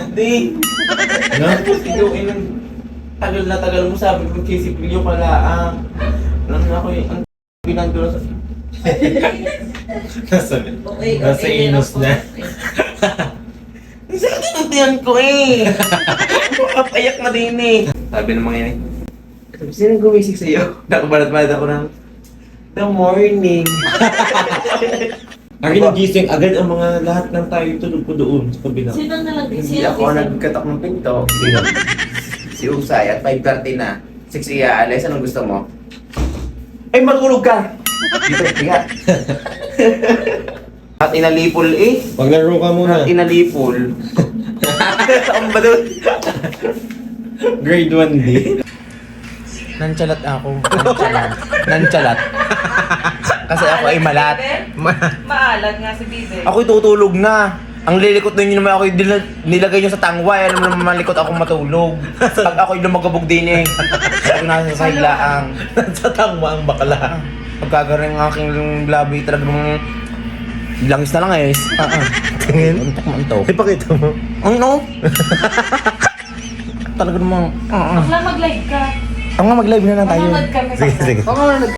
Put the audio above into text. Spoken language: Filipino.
Hindi. No? Tapos ikaw ay nang tagal na tagal mo sabi ko kisipilyo ka laang. Alam na ako yung ang pinagdulo sa... Nasa inos na. Isa tinantiyan ko eh. Papayak na din eh. Sabi ng mga yun eh. Sino gumising sa'yo? Nakabalat-balat ako ng... The morning. Akin nagising agad ang mga lahat ng tayo tulog ko doon sa kabila. Sino na lang? Hindi Sino ako nagkatok ng pinto. Sino? Si Usay at 5:30 na. 6 iya-alis. Anong gusto mo? Ay, matulog ka! Dito, tiga. At inalipol eh. Maglaro ka muna. At inalipol. Saan ba doon? Grade 1D. Nanchalat ako. Nanchalat. Kasi ako ay malat. Maalat nga si Bibe. Ako'y tutulog na. Ang lilikot ninyo naman ako nilagay nyo sa tangway. Alam mo naman malikot ako matulog. Pag ako'y lumagabog din eh. Ako nasa saylaang. Sa tangwa ang bakla. Pagkagaring ang aking labi talagang langis na lang eh. Tingin? Ang takmanto. Ipakita mo. Ano? Talaga namang... Bakla mag-live ka. Ang nga mag-live na lang tayo. Manonood kami. Sige, sige. Oo nga,